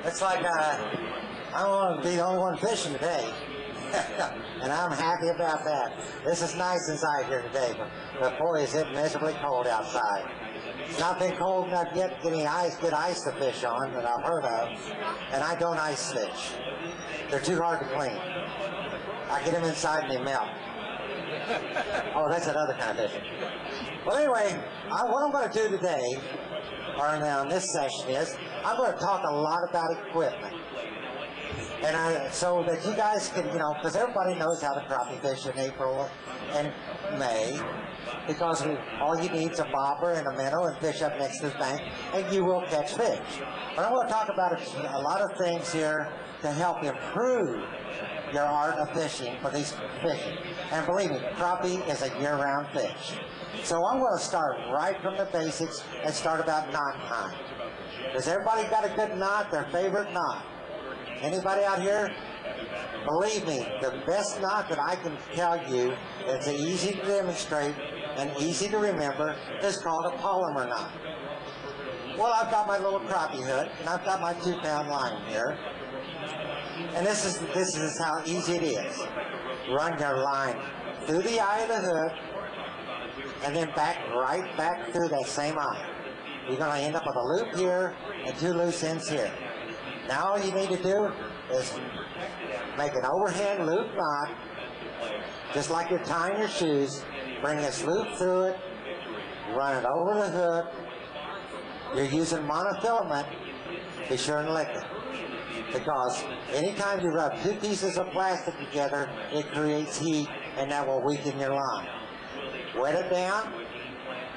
It's like I want to be the only one fishing today. And I'm happy about that. This is nice inside here today, but boy, is it miserably cold outside. It's not been cold enough yet to get any good ice to fish on that I've heard of, and I don't ice fish. They're too hard to clean. I get them inside and they melt. Oh, that's another kind of fishing. Well, anyway, what I'm going to do today, or now in this session is, I'm going to talk a lot about equipment. And so that you guys can, because everybody knows how to crappie fish in April and May, because all you need is a bobber and a minnow and fish up next to the bank, and you will catch fish. But I'm going to talk about a lot of things here to help improve your art of fishing for these fishing. And believe me, crappie is a year-round fish. So I'm going to start right from the basics and start about knot time. Has everybody got a good knot, their favorite knot? Anybody out here? Believe me, the best knot that I can tell you that's easy to demonstrate and easy to remember is called a polymer knot. Well, I've got my little crappie hook, and I've got my 2-pound line here. And this is how easy it is. Run your line through the eye of the hook, and then right back through that same eye. You're going to end up with a loop here and 2 loose ends here. Now all you need to do is make an overhand loop knot, just like you're tying your shoes. Bring this loop through it, run it over the hook. You're using monofilament. Be sure and lick it, because anytime you rub 2 pieces of plastic together, it creates heat, and that will weaken your line. Wet it down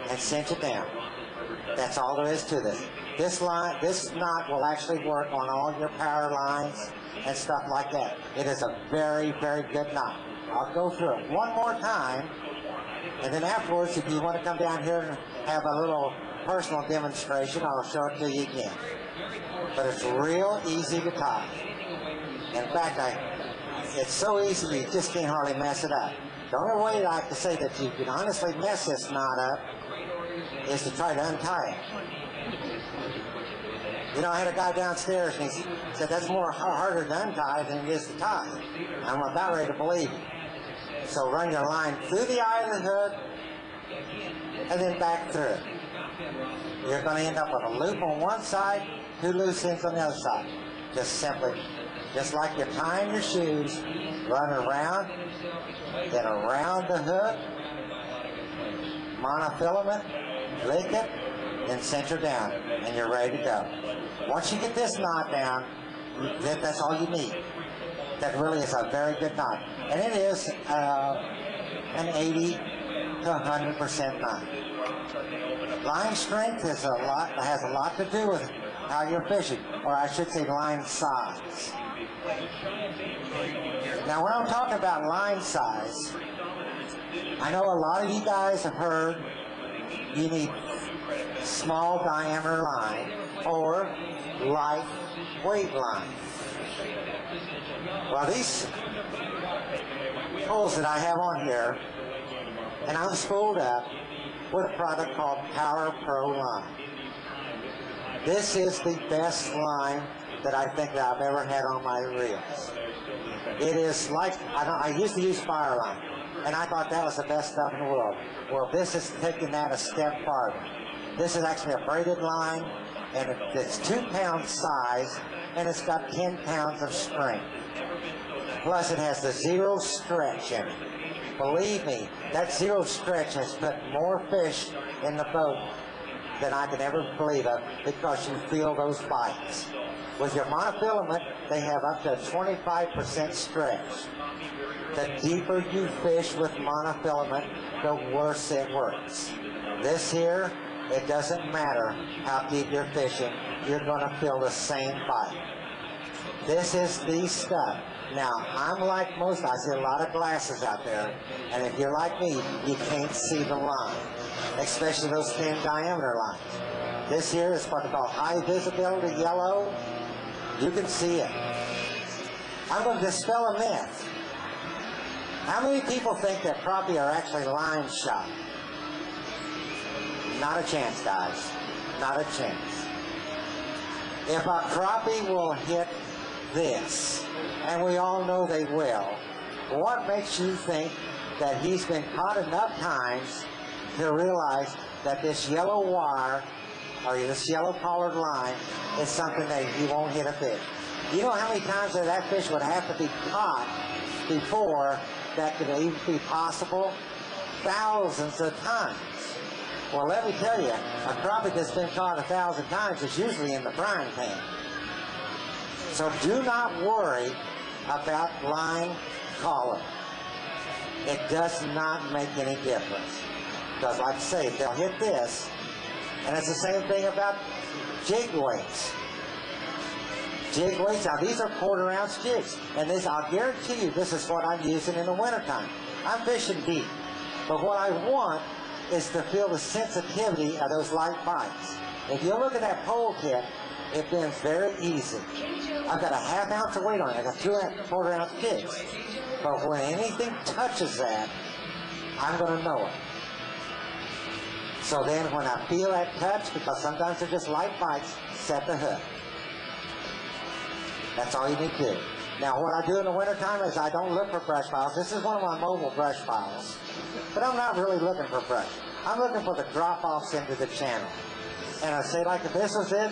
and cinch it down. That's all there is to this. This knot will actually work on all your power lines and stuff like that. It is a very, very good knot. I'll go through it one more time, and then afterwards, if you want to come down here and have a little personal demonstration, I'll show it to you again. But it's real easy to tie. In fact, it's so easy you just can't hardly mess it up. The only way I can say that you can honestly mess this knot up is to try to untie it. I had a guy downstairs, and he said that's harder to untie than it is to tie. I'm about ready to believe him. So run your line through the eye of the hook, and then back through it. You're going to end up with a loop on one side, 2 loose ends on the other side. Just like you're tying your shoes, run around, then around the hook, monofilament, lick it, then center down, and you're ready to go. Once you get this knot down, that's all you need. That really is a very good knot. And it is an 80 to 100% knot. Line strength has a lot to do with how you're fishing, or I should say line size. Now when I'm talking about line size, I know a lot of you guys have heard you need small diameter line or lightweight line. Well, these poles that I have on here, and I'm spooled up with a product called Power Pro line. This is the best line that I think that I've ever had on my reels. It is like, I used to use fire line, and I thought that was the best stuff in the world. Well, this is taking that a step farther. This is actually a braided line, and it's 2-pound size, and it's got 10 pounds of strength. Plus, it has the 0 stretch in it. Believe me, that 0 stretch has put more fish in the boat than I could ever believe of, because you feel those bites. With your monofilament, they have up to a 25% stretch. The deeper you fish with monofilament, the worse it works. This here, it doesn't matter how deep you're fishing, you're going to feel the same bite. This is the stuff. Now, I'm like most, I see a lot of glasses out there, and if you're like me, you can't see the line, especially those thin diameter lines. This here is what they call high visibility yellow. You can see it. I'm going to dispel a myth. How many people think that crappie are actually line shot? Not a chance, guys. Not a chance. If a crappie will hit this, and we all know they will, what makes you think that he's been caught enough times to realize that this yellow wire or this yellow colored line is something that he won't hit a fish? You know how many times that fish would have to be caught before that could even be possible? Thousands of times. Well, let me tell you, a crappie that's been caught 1,000 times is usually in the frying pan. So do not worry about line color. It does not make any difference. Because like I say, they'll hit this, and it's the same thing about jig weights. Jig weights, now these are quarter-ounce jigs, and this, I'll guarantee you, this is what I'm using in the wintertime. I'm fishing deep, but what I want is to feel the sensitivity of those light bites. If you look at that pole tip, it bends very easy. I've got a ½ ounce of weight on it. I've got 2 quarter-ounce jigs. But when anything touches that, I'm going to know it. So then when I feel that touch, because sometimes they're just light bites, set the hook. That's all you need to do. Now what I do in the wintertime is I don't look for brush piles. This is one of my mobile brush piles. But I'm not really looking for brush. I'm looking for the drop-offs into the channel. And I say, like, if this was it,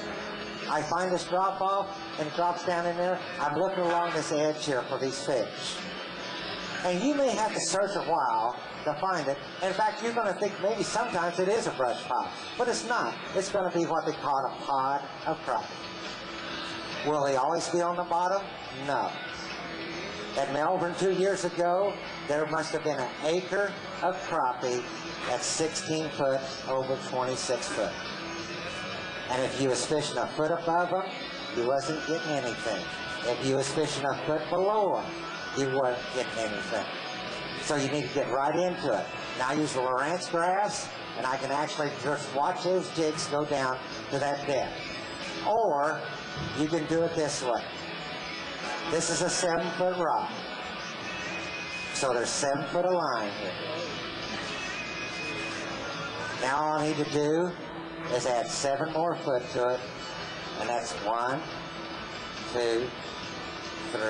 I find this drop-off and it drops down in there, I'm looking along this edge here for these fish. And you may have to search a while to find it. In fact, you're going to think maybe sometimes it is a brush pile. But it's not. It's going to be what they call a pod of crappie. Will they always be on the bottom? No. At Melbourne 2 years ago, there must have been an acre of crappie at 16 foot over 26 foot. And if you was fishing a foot above them, you wasn't getting anything. If you was fishing a foot below them, you weren't getting anything. So you need to get right into it. Now I use the Lowrance graphs, and I can actually just watch those jigs go down to that depth. Or you can do it this way. This is a 7-foot rod. So there's 7 foot of line here. Now all I need to do is add 7 more foot to it, and that's 1, 2, 3,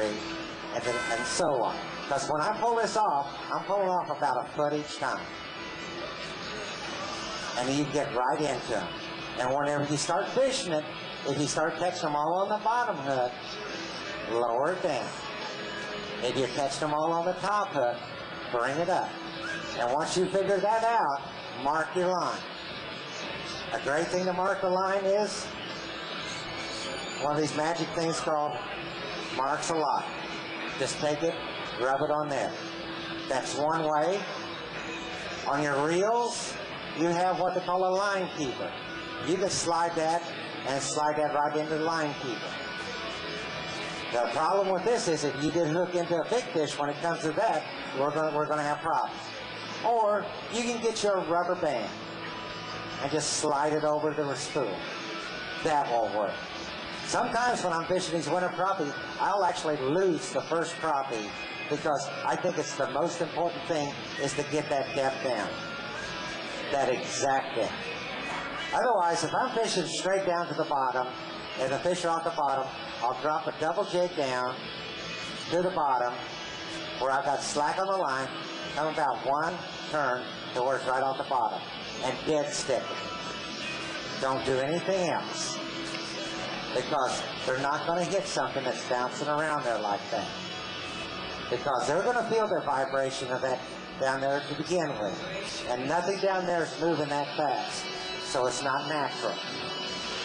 and so on. Because when I pull this off, I'm pulling off about a foot each time. And you get right into them. And whenever you start fishing it, if you start catching them all on the bottom hook, lower it down. If you catch them all on the top hook, bring it up. And once you figure that out, mark your line. A great thing to mark the line is one of these magic things called Marks a Lot. Just take it, rub it on there. That's one way. On your reels, you have what they call a line keeper. You can slide that and slide that right into the line keeper. The problem with this is if you get hooked into a big fish, when it comes to that, we're going to have problems. Or you can get your rubber band and just slide it over to the spool. That won't work. Sometimes when I'm fishing these winter crappie, I'll actually lose the first crappie because I think it's the most important thing is to get that depth down. That exact depth. Otherwise, if I'm fishing straight down to the bottom, and the fish are off the bottom, I'll drop a double jig down to the bottom where I've got slack on the line, come about 1 turn to where it's right off the bottom, and dead stick it. Don't do anything else, because they're not going to hit something that's bouncing around there like that, because they're going to feel the vibration of that down there to begin with, and nothing down there is moving that fast, so it's not natural.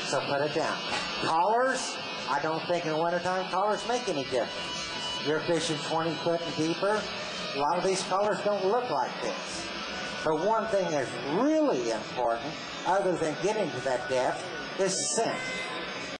So put it down. Collars, I don't think in the wintertime collars make any difference. You're fishing 20 foot and deeper, a lot of these collars don't look like this. But one thing that's really important, other than getting to that depth, is scent.